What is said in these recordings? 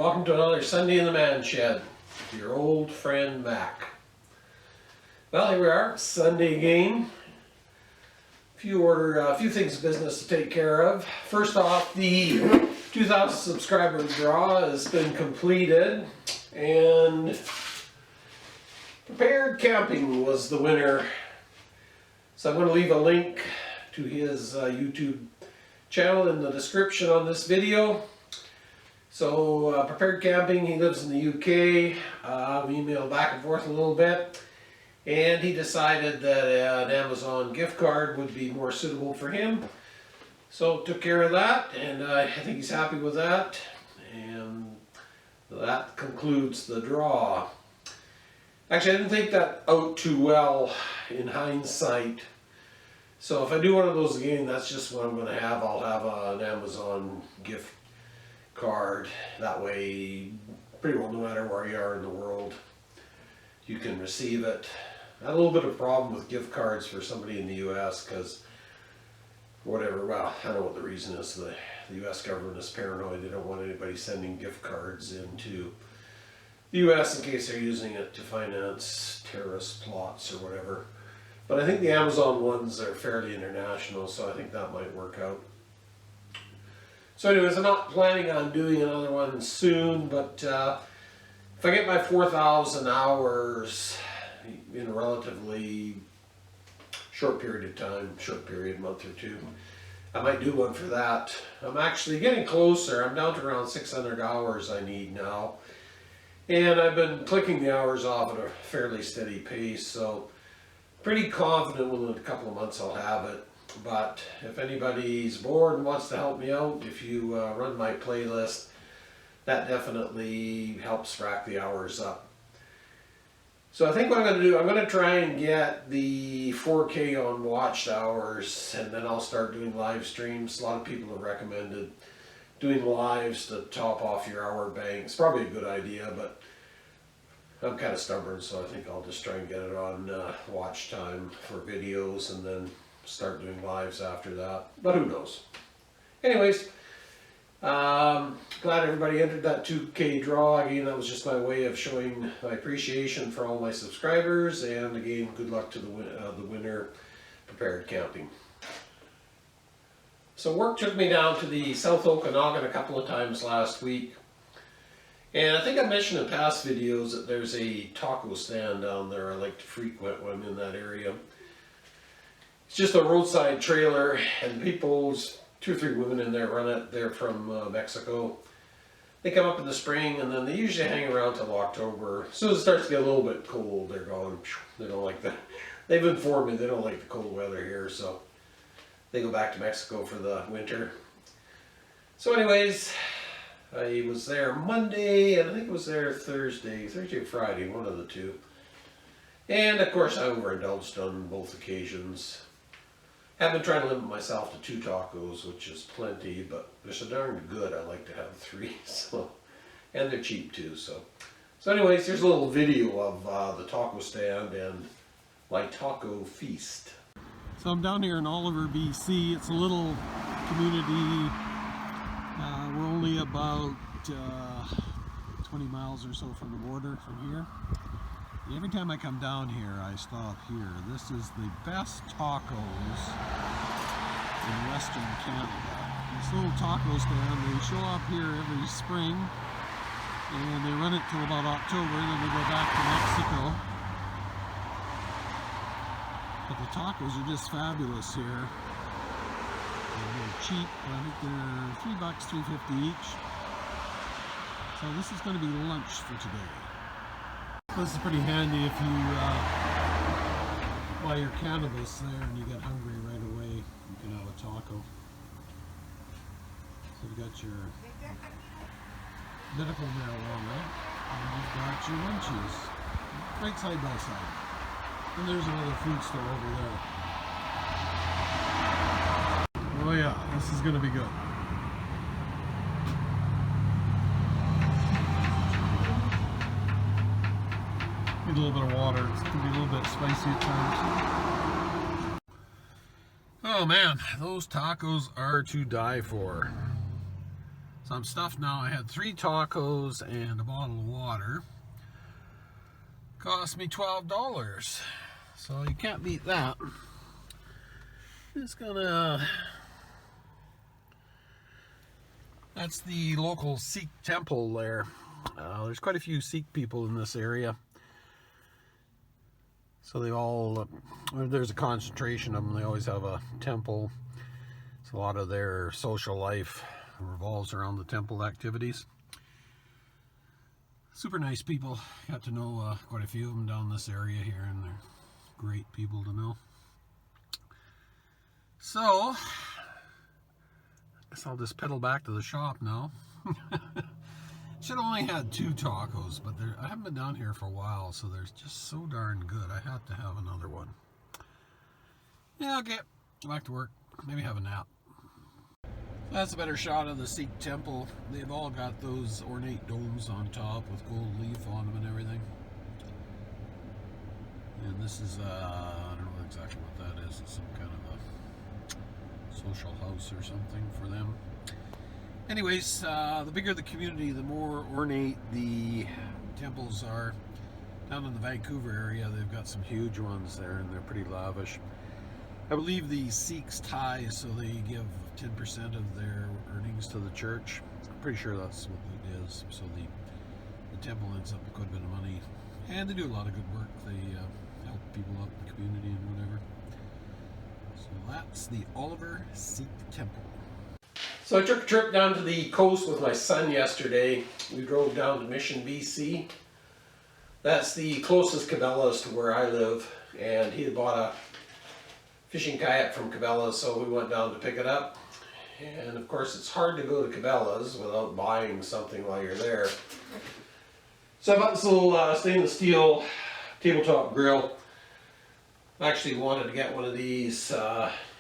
Welcome to another Sunday in the Man Shed with your old friend Mac. Well, here we are, Sunday again. A few things of business to take care of. First off, the 2,000 subscriber draw has been completed, and Prepared Camping was the winner. So I'm going to leave a link to his YouTube channel in the description on this video. So Prepared Camping, he lives in the UK. We emailed back and forth a little bit, and he decided that an Amazon gift card would be more suitable for him. So took care of that, and I think he's happy with that. And that concludes the draw. Actually, I didn't think that out too well in hindsight. So if I do one of those again, that's just what I'm going to have. I'll have an Amazon gift card. That way, pretty well no matter where you are in the world, you can receive it. I had a little bit of a problem with gift cards for somebody in the US because whatever, well, I don't know what the reason is. The US government is paranoid. They don't want anybody sending gift cards into the US in case they're using it to finance terrorist plots or whatever. But I think the Amazon ones are fairly international, so I think that might work out. So anyways, I'm not planning on doing another one soon, but if I get my 4,000 hours in a relatively short period of time, month or two, I might do one for that. I'm actually getting closer. I'm down to around 600 hours I need now. And I've been clicking the hours off at a fairly steady pace, so pretty confident within a couple of months I'll have it. But if anybody's bored and wants to help me out, if you run my playlist, that definitely helps rack the hours up. So I think what I'm going to do, I'm going to try and get the 4K on watched hours, and then I'll start doing live streams. A lot of people have recommended doing lives to top off your hour bank. It's probably a good idea, but I'm kind of stubborn, so I think I'll just try and get it on watch time for videos and then start doing lives after that. But who knows? Anyways, glad everybody entered that 2K draw. Again, that was just my way of showing my appreciation for all my subscribers, and again, good luck to the winner, Prepared Camping. So work took me down to the South Okanagan a couple of times last week. And I think I mentioned in past videos that there's a taco stand down there I like to frequent when I'm in that area. It's just a roadside trailer, and people's 2 or 3 women in there run it. They're from Mexico. They come up in the spring, and then they usually hang around till October. As soon as it starts to get a little bit cold, they're gone. They don't like the, they've informed me they don't like the cold weather here, so they go back to Mexico for the winter. So anyways, I was there Monday, and I think it was there Thursday or Friday, one of the two. And of course I overindulged on both occasions. I've been trying to limit myself to 2 tacos, which is plenty, but they're so darn good I like to have 3. So, and they're cheap too. So anyways, here's a little video of the taco stand and my taco feast. So I'm down here in Oliver, BC. It's a little community. We're only about 20 miles or so from the border from here. Every time I come down here, I stop here. This is the best tacos in Western Canada. This little taco stand, they show up here every spring, and they run it till about October, then they go back to Mexico. But the tacos are just fabulous here. And they're cheap. I think they're $3, $3.50 each. So this is going to be lunch for today. This is pretty handy if you buy your cannabis there and you get hungry right away. You can have a taco. So you've got your medical marijuana, and you've got your lunches right side by side. And there's another food store over there. Oh yeah, this is going to be good. Need a little bit of water. It's going to be a little bit spicy at times. Oh man, those tacos are to die for. So I'm stuffed now. I had 3 tacos and a bottle of water. Cost me $12. So you can't beat that. Just gonna... That's the local Sikh temple there. There's quite a few Sikh people in this area. So they all, there's a concentration of them. They always have a temple. So a lot of their social life revolves around the temple activities. Super nice people. Got to know quite a few of them down this area here, and they're great people to know. So, I guess I'll just pedal back to the shop now. Should have only had 2 tacos, but I haven't been down here for a while, so they're just so darn good. I have to have another one. Yeah, okay. Back to work. Maybe have a nap. That's a better shot of the Sikh temple. They've all got those ornate domes on top with gold leaf on them and everything. And this is, I don't know exactly what that is. It's some kind of a social house or something for them. Anyways, the bigger the community, the more ornate the temples are. Down in the Vancouver area, they've got some huge ones there, and they're pretty lavish. I believe the Sikhs tithe, so they give 10% of their earnings to the church. I'm pretty sure that's what it is. So the temple ends up with quite a bit of money, and they do a lot of good work. They help people out in the community and whatever. So that's the Oliver Sikh Temple. So I took a trip down to the coast with my son yesterday. We drove down to Mission, BC. That's the closest Cabela's to where I live, and he had bought a fishing kayak from Cabela's, so we went down to pick it up. And of course it's hard to go to Cabela's without buying something while you're there. So I bought this little stainless steel tabletop grill. I actually wanted to get one of these.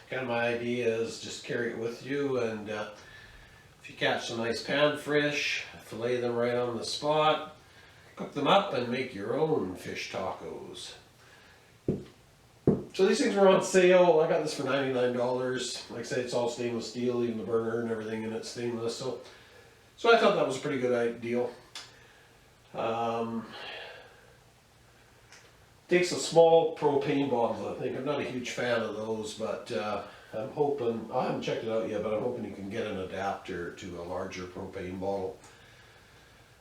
Kind of my idea is just carry it with you, and if you catch some nice panfish, fillet them right on the spot, cook them up and make your own fish tacos. So these things were on sale. I got this for $99. Like I said, it's all stainless steel, even the burner and everything in it's stainless. So I thought that was a pretty good deal. Takes a small propane bottle, I think. I'm not a huge fan of those, but I'm hoping, I haven't checked it out yet, but I'm hoping you can get an adapter to a larger propane bottle.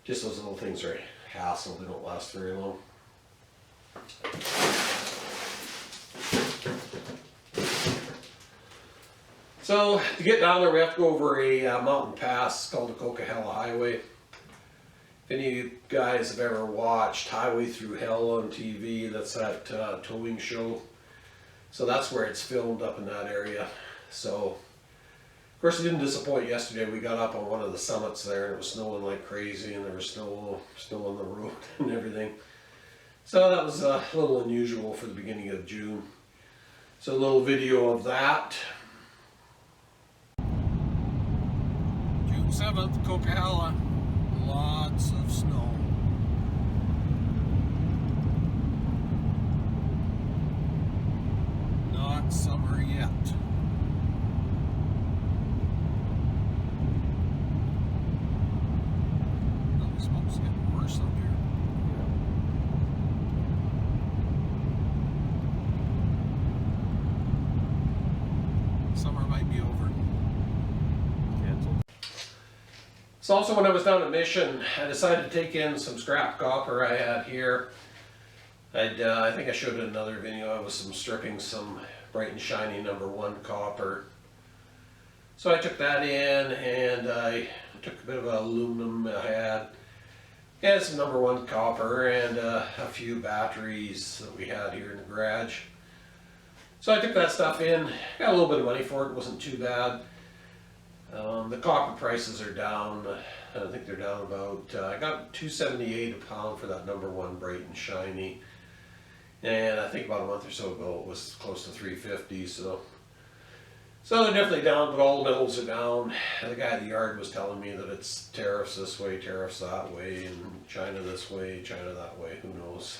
Just those little things are a hassle, they don't last very long. So to get down there, we have to go over a mountain pass called the Coquihalla Highway. If any of you guys have ever watched Highway Through Hell on TV, that's that towing show. So that's where it's filmed, up in that area. So, of course, it didn't disappoint yesterday. We got up on one of the summits there, and it was snowing like crazy, and there was snow on the road and everything. So that was a little unusual for the beginning of June. So a little video of that. June 7th, Coquihalla. Lots of snow. Not summer yet. Oh, the smoke's getting worse up here. Summer might be over. Canceled. So also when I was down at Mission, I decided to take in some scrap copper I had here. I think I showed in another video, I was stripping some bright and shiny #1 copper. So I took that in, and I took a bit of aluminum I had, and some #1 copper, and a few batteries that we had here in the garage. So I took that stuff in, got a little bit of money for it, wasn't too bad. The copper prices are down. I think they're down about, I got $2.78 a pound for that #1 bright and shiny. And I think about a month or so ago it was close to $3.50, so they're definitely down, but all the metals are down. The guy at the yard was telling me that it's tariffs this way, tariffs that way, and China this way, China that way, who knows.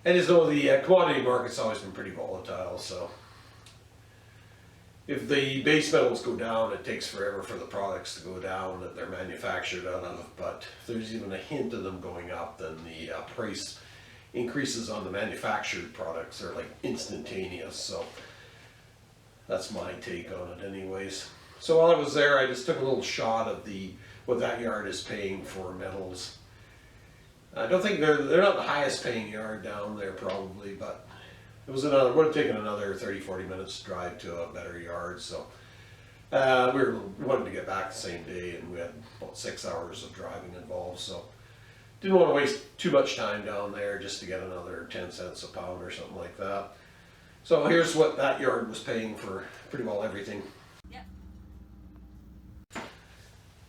And as though the commodity market's always been pretty volatile, so. if the base metals go down, it takes forever for the products to go down that they're manufactured out of. But if there's even a hint of them going up, then the price increases on the manufactured products are like instantaneous. So that's my take on it anyways. So while I was there, I just took a little shot of what that yard is paying for metals. I don't think they're not the highest paying yard down there probably, but it would have taken another 30-40 minutes to drive to a better yard. So we wanted to get back the same day, and we had about 6 hours of driving involved. So didn't want to waste too much time down there just to get another 10 cents a pound or something like that. So here's what that yard was paying for pretty well everything.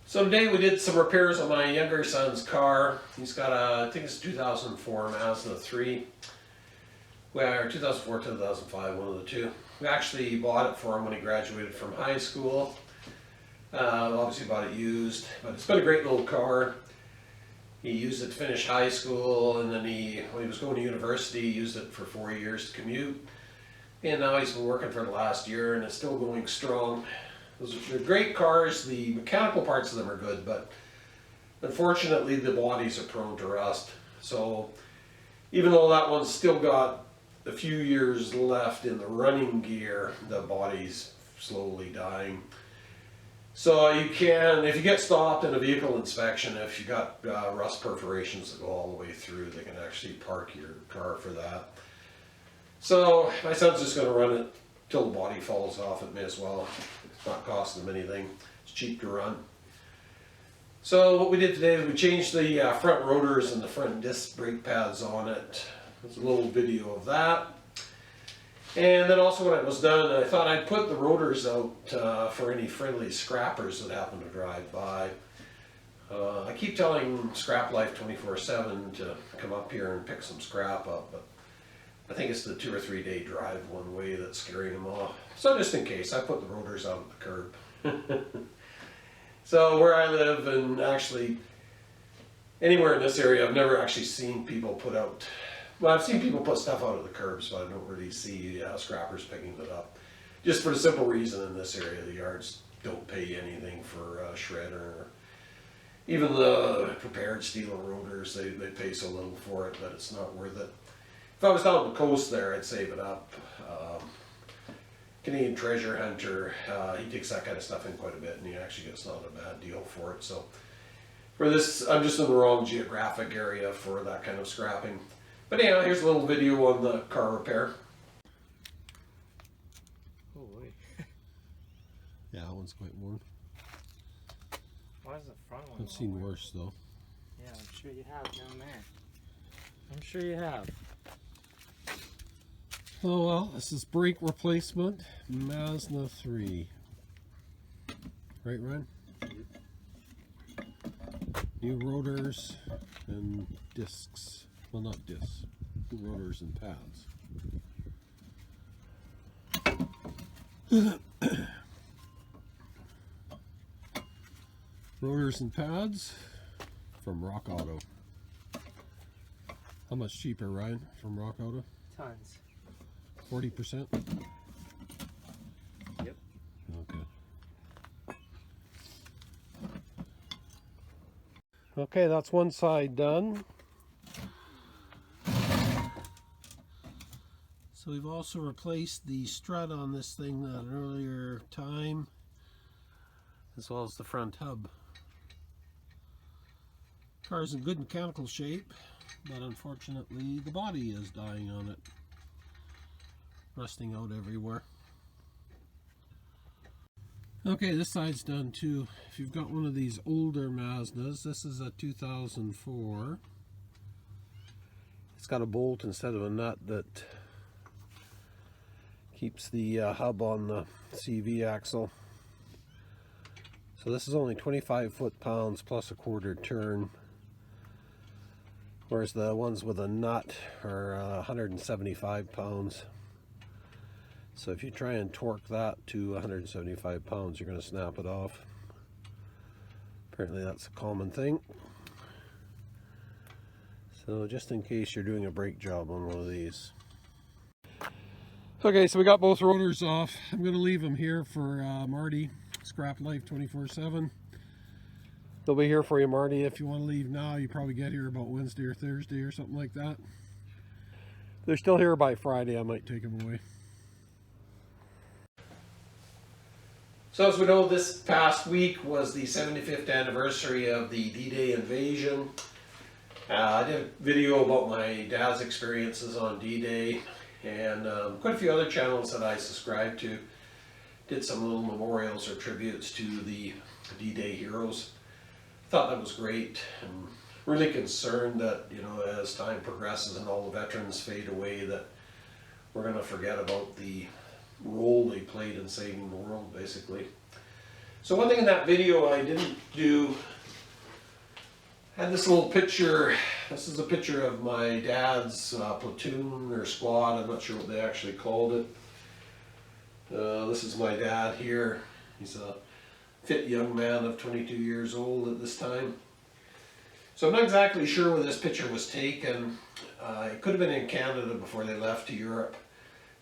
So today we did some repairs on my younger son's car. He's got I think it's a 2004 Mazda 3. Or 2004, 2005, one of the two. We actually bought it for him when he graduated from high school. Obviously bought it used, but it's been a great little car. He used it to finish high school, and then when he was going to university, he used it for 4 years to commute. And now he's been working for the last year, and it's still going strong. They're great cars. The mechanical parts of them are good, but unfortunately the bodies are prone to rust. So even though that one's still got a few years left in the running gear, the body's slowly dying. So you can, if you get stopped in a vehicle inspection, if you got rust perforations that go all the way through, they can actually park your car for that. So my son's just going to run it till the body falls off. It may as well. It's not costing him anything. It's cheap to run. So what we did today is we changed the front rotors and the front disc brake pads on it. There's a little video of that. And then also when it was done, I thought I'd put the rotors out for any friendly scrappers that happen to drive by. I keep telling Scrap Life 24/7 to come up here and pick some scrap up, but I think it's the 2 or 3 day drive one way that's scaring them off. So just in case, I put the rotors out at the curb. So where I live, and actually anywhere in this area, I've never actually seen people put out, well, I've seen people put stuff out of the curbs, but I don't really see scrappers picking it up. Just for the simple reason in this area, the yards don't pay anything for shredder. Even the prepared steel rotors, they pay so little for it that it's not worth it. If I was down the coast there, I'd save it up. Canadian Treasure Hunter, he takes that kind of stuff in quite a bit, and he actually gets not a bad deal for it. So for this, I'm just in the wrong geographic area for that kind of scrapping. But anyhow, here's a little video on the car repair. Oh wait. Yeah, that one's quite worn. Why is the front one? I've seen worse though. Yeah, I'm sure you have down there. I'm sure you have. Oh well, this is brake replacement, Mazda 3. Right, Ryan? New rotors and discs. Well, not discs. New rotors and pads. Rotors and pads from Rock Auto. How much cheaper, Ryan, from Rock Auto? Tons. 40%? Yep. Okay. Okay, that's one side done. So we've also replaced the strut on this thing at an earlier time, as well as the front hub. Car's in good mechanical shape, but unfortunately the body is dying on it. Rusting out everywhere. Okay, this side's done too. If you've got one of these older Mazdas, this is a 2004. It's got a bolt instead of a nut that keeps the hub on the CV axle. So this is only 25 foot-pounds plus a quarter turn, whereas the ones with a nut are 175 pounds. So if you try and torque that to 175 pounds, you're going to snap it off. Apparently that's a common thing. So just in case you're doing a brake job on one of these. Okay, so we got both rotors off. I'm going to leave them here for Marty, Scrap Life 24/7. They'll be here for you, Marty. If you want to leave now, you probably get here about Wednesday or Thursday or something like that. They're still here by Friday. I might take them away. So as we know, this past week was the 75th anniversary of the D-Day invasion. I did a video about my dad's experiences on D-Day, and quite a few other channels that I subscribe to did some little memorials or tributes to the D-Day heroes. Thought that was great. I'm really concerned that, you know, as time progresses and all the veterans fade away, that we're going to forget about the role they played in saving the world, basically. So one thing in that video I didn't do, I had this little picture. This is a picture of my dad's platoon or squad. I'm not sure what they actually called it. This is my dad here. He's a fit young man of 22 years old at this time. So I'm not exactly sure where this picture was taken. It could have been in Canada before they left to Europe.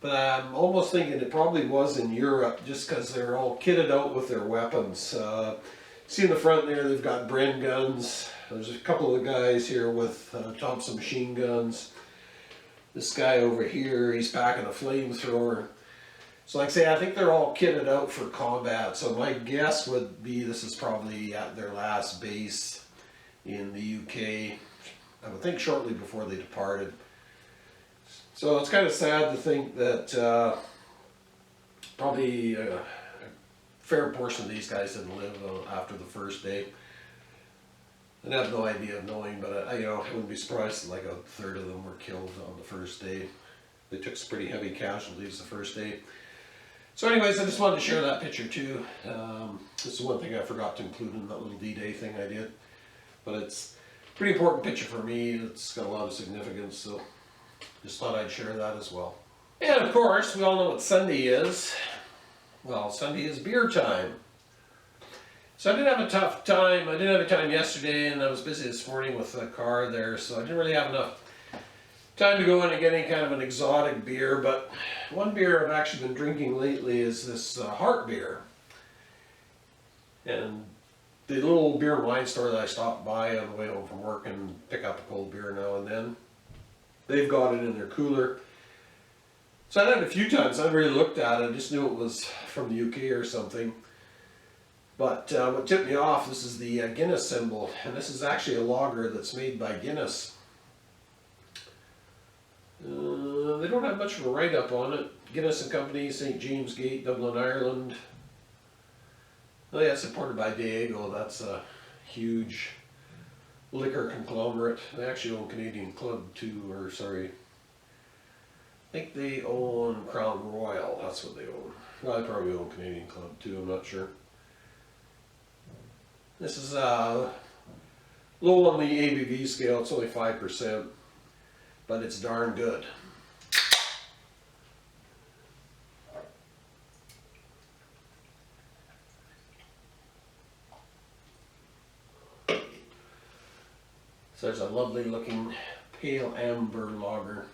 But I'm almost thinking it probably was in Europe, just because they're all kitted out with their weapons. See in the front there, they've got Bren guns. There's a couple of guys here with Thompson machine guns. This guy over here, he's packing a flamethrower. So like I say, I think they're all kitted out for combat. So my guess would be this is probably at their last base in the UK. I would think shortly before they departed. So it's kind of sad to think that probably a fair portion of these guys didn't live after the first day. I have no idea of knowing, but I wouldn't be surprised if like a third of them were killed on the first day. They took some pretty heavy casualties the first day. So anyways, I just wanted to share that picture too. This is one thing I forgot to include in that little D-Day thing I did. But it's a pretty important picture for me. It's got a lot of significance, so just thought I'd share that as well. And of course, we all know what Sunday is. Well, Sunday is beer time. So I did have a tough time. I didn't have a time yesterday, and I was busy this morning with the car there, so I didn't really have enough time to go in and get any kind of an exotic beer. But one beer I've actually been drinking lately is this Heart beer. And the little beer and wine store that I stopped by on the way home from work and pick up a cold beer now and then, they've got it in their cooler. So I had it a few times. I haven't really looked at it. I just knew it was from the UK or something. But what tipped me off, this is the Guinness symbol. And this is actually a lager that's made by Guinness. They don't have much of a write-up on it. Guinness and Company, St. James Gate, Dublin, Ireland. Oh yeah, it's supported by Diageo. That's a huge liquor conglomerate. They actually own Canadian Club too, or sorry. I think they own Crown Royal. That's what they own. Well, they probably own Canadian Club too, I'm not sure. This is low on the ABV scale. It's only 5%, but it's darn good. So there's a lovely looking pale amber lager.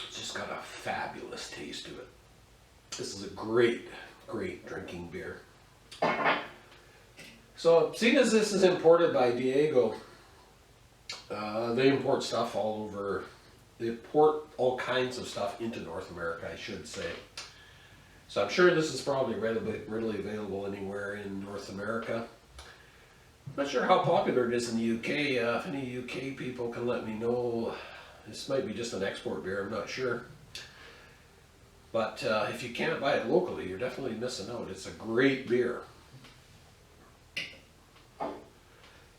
It's just got a fabulous taste to it. This is a great drinking beer. So seeing as this is imported by Diageo, they import stuff all over. They import all kinds of stuff into North America, I should say. So I'm sure this is probably readily available anywhere in North America. I'm not sure how popular it is in the UK. If any UK people can let me know. This might be just an export beer, I'm not sure. But if you can't buy it locally, you're definitely missing out. It's a great beer.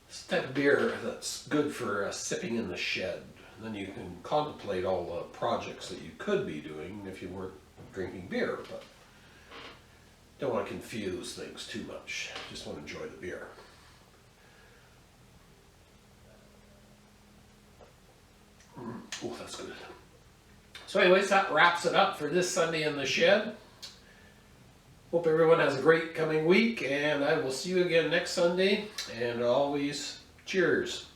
It's the type of beer that's good for sipping in the shed. And then you can contemplate all the projects that you could be doing if you weren't drinking beer. But don't want to confuse things too much. Just want to enjoy the beer. Oh, that's good. So anyways, that wraps it up for this Sunday in the shed. Hope everyone has a great coming week, and I will see you again next Sunday. And always, cheers.